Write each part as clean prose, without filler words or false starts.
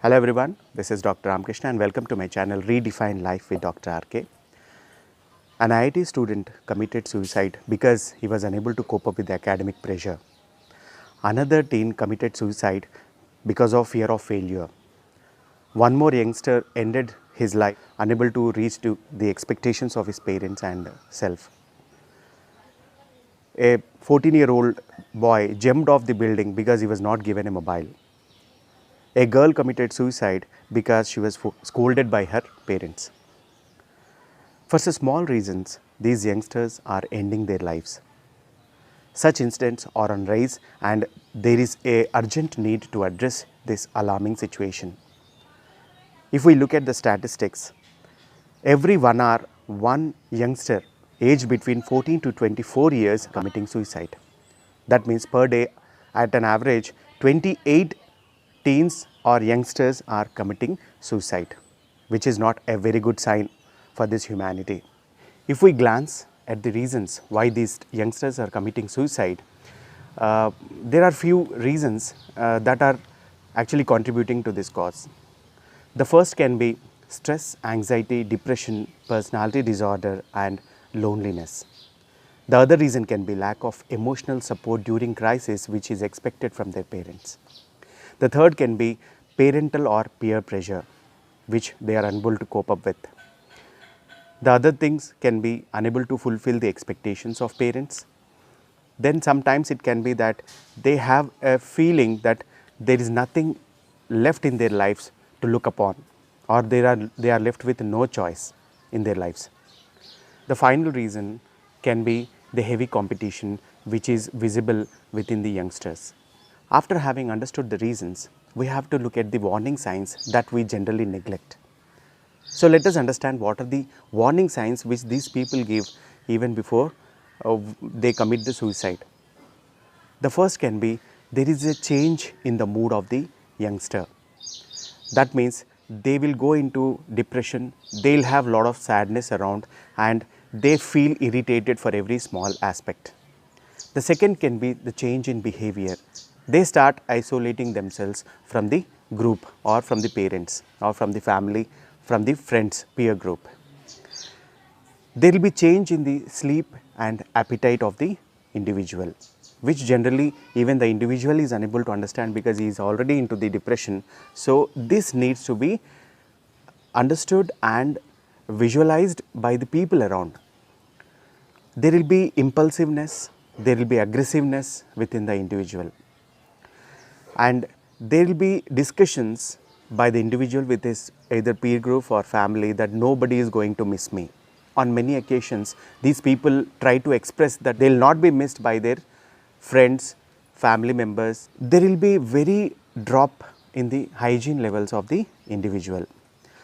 Hello everyone, this is Dr. Ramkrishna and welcome to my channel Redefine Life with Dr. RK. An IIT student committed suicide because he was unable to cope up with the academic pressure. Another teen committed suicide because of fear of failure. One more youngster ended his life unable to reach to the expectations of his parents and self. A 14-year-old boy jumped off the building because he was not given a mobile. A girl committed suicide because she was scolded by her parents. For such small reasons, these youngsters are ending their lives. Such incidents are on rise and there is a urgent need to address this alarming situation. If we look at the statistics, every 1 hour, one youngster aged between 14 to 24 years committing suicide. That means per day at an average 28 teens or youngsters are committing suicide, which is not a very good sign for this humanity. If we glance at the reasons why these youngsters are committing suicide, there are few reasons that are actually contributing to this cause. The first can be stress, anxiety, depression, personality disorder and loneliness. The other reason can be lack of emotional support during crisis which is expected from their parents. The third can be parental or peer pressure which they are unable to cope up with. The other things can be unable to fulfill the expectations of parents. Then sometimes it can be that they have a feeling that there is nothing left in their lives to look upon, or they are left with no choice in their lives. The final reason can be the heavy competition which is visible within the youngsters. After having understood the reasons, we have to look at the warning signs that we generally neglect. So let us understand what are the warning signs which these people give even before they commit the suicide. The first can be there is a change in the mood of the youngster. That means they will go into depression, they will have a lot of sadness around and they feel irritated for every small aspect. The second can be the change in behavior. They start isolating themselves from the group or from the parents or from the family, from the friends, peer group. There will be change in the sleep and appetite of the individual, which generally even the individual is unable to understand because he is already into the depression. So this needs to be understood and visualized by the people around. There will be impulsiveness, there will be aggressiveness within the individual, and there will be discussions by the individual with his either peer group or family that nobody is going to miss me. On many occasions, these people try to express that they will not be missed by their friends, family members. There will be very drop in the hygiene levels of the individual.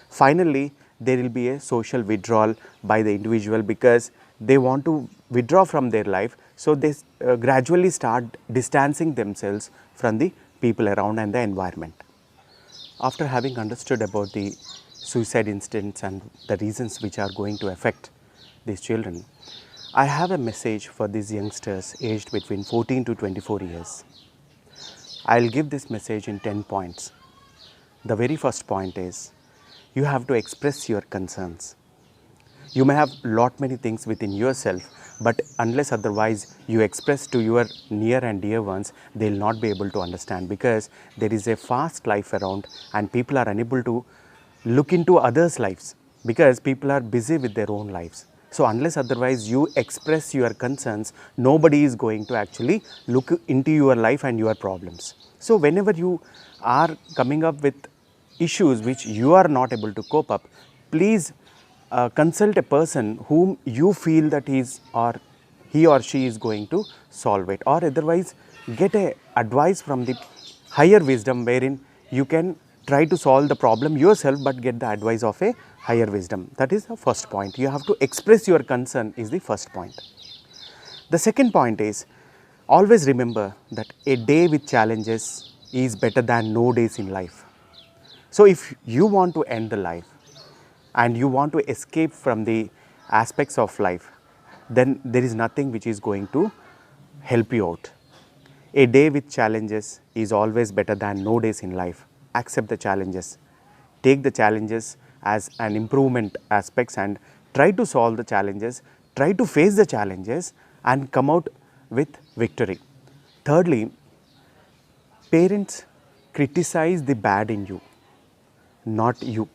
Finally, there will be a social withdrawal by the individual because they want to withdraw from their life. So they gradually start distancing themselves from the people around and the environment. After having understood about the suicide incidents and the reasons which are going to affect these children, I have a message for these youngsters aged between 14 to 24 years. I will give this message in 10 points. The very first point is, you have to express your concerns. You may have lot many things within yourself, but unless otherwise you express to your near and dear ones, they will not be able to understand because there is a fast life around and people are unable to look into others' lives because people are busy with their own lives. So unless otherwise you express your concerns, nobody is going to actually look into your life and your problems. So whenever you are coming up with issues which you are not able to cope up, please consult a person whom you feel that he or she is going to solve it, or otherwise get a advice from the higher wisdom wherein you can try to solve the problem yourself but get the advice of a higher wisdom. That is the first point. You have to express your concern is the first point. The second point is, always remember that a day with challenges is better than no days in life. So if you want to end the life and you want to escape from the aspects of life, then there is nothing which is going to help you out. A day with challenges is always better than no days in life. accept the challenges. Take the challenges as an improvement aspects and try to solve the challenges, try to face the challenges and come out with victory. Thirdly, parents criticize the bad in you, not you.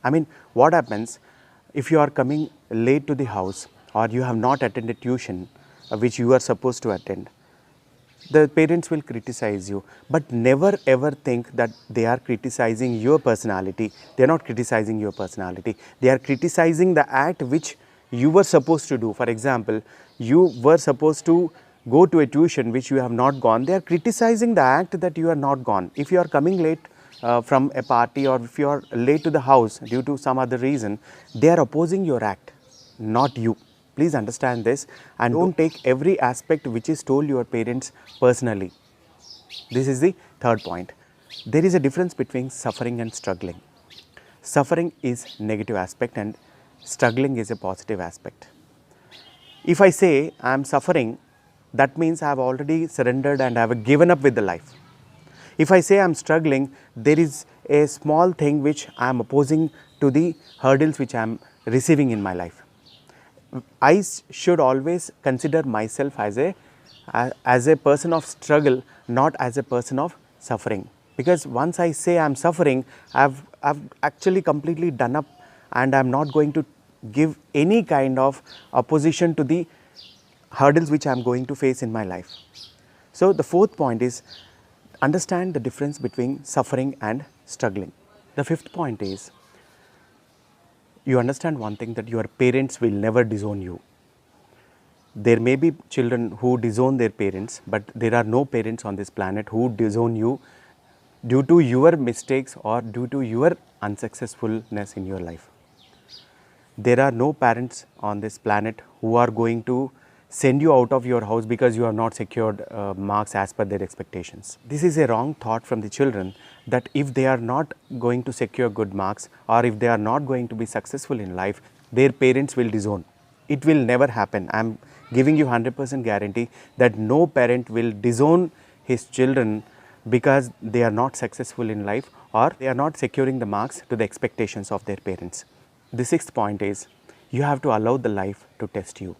I mean, what happens if you are coming late to the house or you have not attended tuition which you are supposed to attend? The parents will criticize you, but never ever think that they are criticizing your personality. They are not criticizing your personality. They are criticizing the act which you were supposed to do. For example, you were supposed to go to a tuition which you have not gone. They are criticizing the act that you are not gone. If you are coming late from a party or if you are late to the house due to some other reason, they are opposing your act, not you. Please understand this and don't take every aspect which is told your parents personally. This is the third point. There is a difference between suffering and struggling. Suffering is negative aspect and struggling is a positive aspect. If I say I am suffering, that means I have already surrendered and I have given up with the life. If I say I am struggling, there is a small thing which I am opposing to the hurdles which I am receiving in my life. I should always consider myself as a person of struggle, not as a person of suffering. Because once I say I am suffering, I've actually completely done up and I am not going to give any kind of opposition to the hurdles which I am going to face in my life. So the fourth point is understand the difference between suffering and struggling. The fifth point is you understand one thing, that your parents will never disown you. There may be children who disown their parents, but there are no parents on this planet who disown you due to your mistakes or due to your unsuccessfulness in your life. There are no parents on this planet who are going to send you out of your house because you have not secured marks as per their expectations. This is a wrong thought from the children, that if they are not going to secure good marks or if they are not going to be successful in life, their parents will disown. It will never happen. I am giving you 100% guarantee that no parent will disown his children because they are not successful in life or they are not securing the marks to the expectations of their parents. The sixth point is you have to allow the life to test you.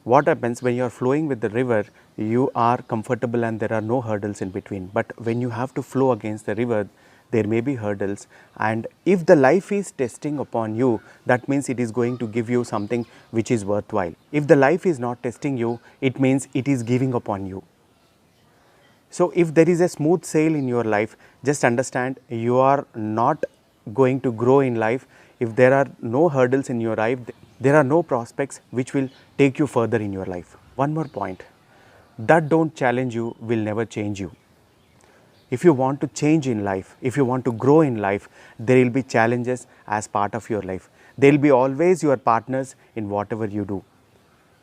What happens when you are flowing with the river, you are comfortable and there are no hurdles in between. But when you have to flow against the river, there may be hurdles, and if the life is testing upon you, that means it is going to give you something which is worthwhile. If the life is not testing you, it means it is giving upon you. So if there is a smooth sail in your life, just understand you are not going to grow in life. If there are no hurdles in your life, there are no prospects which will take you further in your life. One more point, that don't challenge you will never change you. If you want to change in life, if you want to grow in life, there will be challenges as part of your life. They will be always your partners in whatever you do.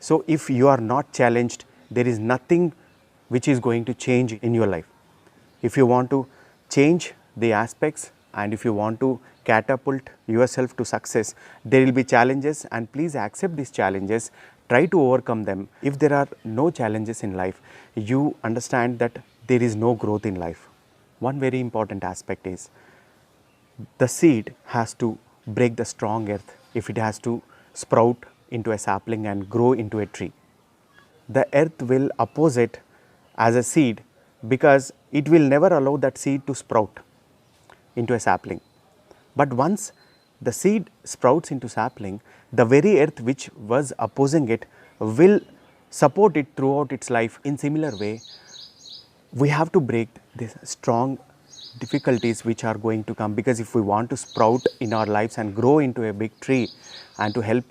So if you are not challenged, there is nothing which is going to change in your life. If you want to change the aspects and if you want to catapult yourself to success, there will be challenges, and please accept these challenges, try to overcome them. If there are no challenges in life, you understand that there is no growth in life. One very important aspect is the seed has to break the strong earth if it has to sprout into a sapling and grow into a tree. The earth will oppose it as a seed because it will never allow that seed to sprout into a sapling. But once the seed sprouts into sapling, the very earth which was opposing it will support it throughout its life. In similar way, we have to break these strong difficulties which are going to come, because if we want to sprout in our lives and grow into a big tree and to help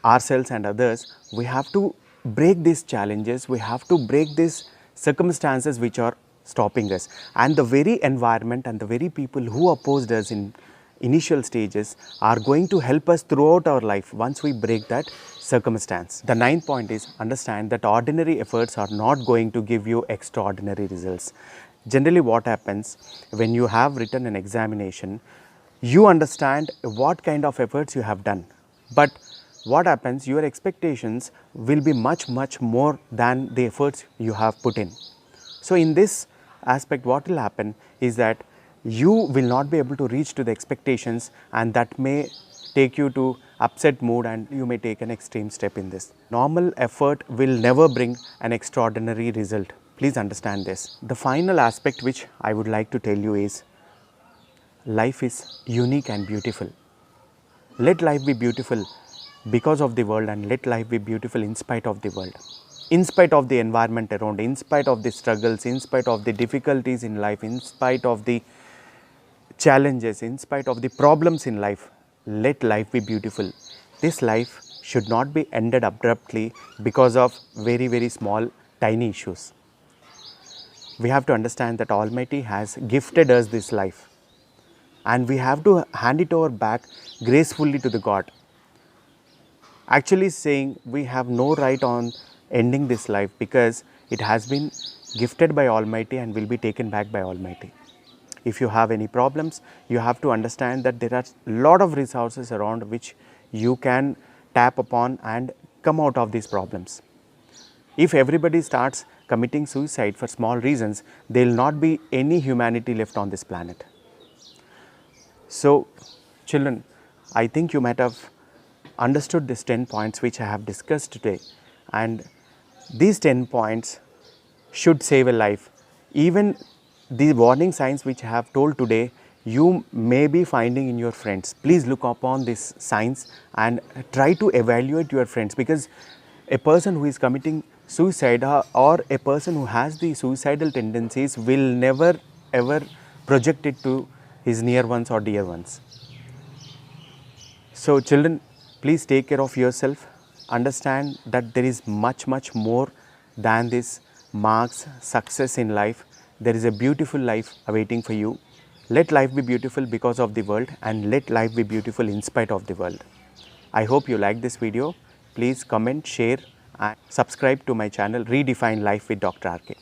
ourselves and others, we have to break these challenges, we have to break these circumstances which are stopping us, and the very environment and the very people who opposed us in initial stages are going to help us throughout our life once we break that circumstance. The ninth point is understand that ordinary efforts are not going to give you extraordinary results. Generally what happens when you have written an examination, you understand what kind of efforts you have done, but what happens, your expectations will be much more than the efforts you have put in. So in this aspect, what will happen is that you will not be able to reach to the expectations, and that may take you to upset mood and you may take an extreme step in this. Normal effort will never bring an extraordinary result. Please understand this. The final aspect which I would like to tell you is life is unique and beautiful. Let life be beautiful because of the world, and let life be beautiful in spite of the world. In spite of the environment around, in spite of the struggles, in spite of the difficulties in life, in spite of the challenges, in spite of the problems in life, let life be beautiful. This life should not be ended abruptly because of very small tiny issues. We have to understand that Almighty has gifted us this life, and we have to hand it over back gracefully to the God. Actually saying we have no right on ending this life because it has been gifted by Almighty and will be taken back by Almighty. If you have any problems, you have to understand that there are a lot of resources around which you can tap upon and come out of these problems. If everybody starts committing suicide for small reasons, there will not be any humanity left on this planet. So, children, I think you might have understood these 10 points which I have discussed today, and these 10 points should save a life. Even the warning signs which I have told today, you may be finding in your friends. Please look upon these signs and try to evaluate your friends, because a person who is committing suicide or a person who has the suicidal tendencies will never ever project it to his near ones or dear ones. So children, please take care of yourself. Understand that there is much more than this marks, success in life. There is a beautiful life awaiting for you. Let life be beautiful because of the world, and let life be beautiful in spite of the world. I hope you like this video. Please comment, share and subscribe to my channel Redefine Life with Dr. RK.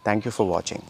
Thank you for watching.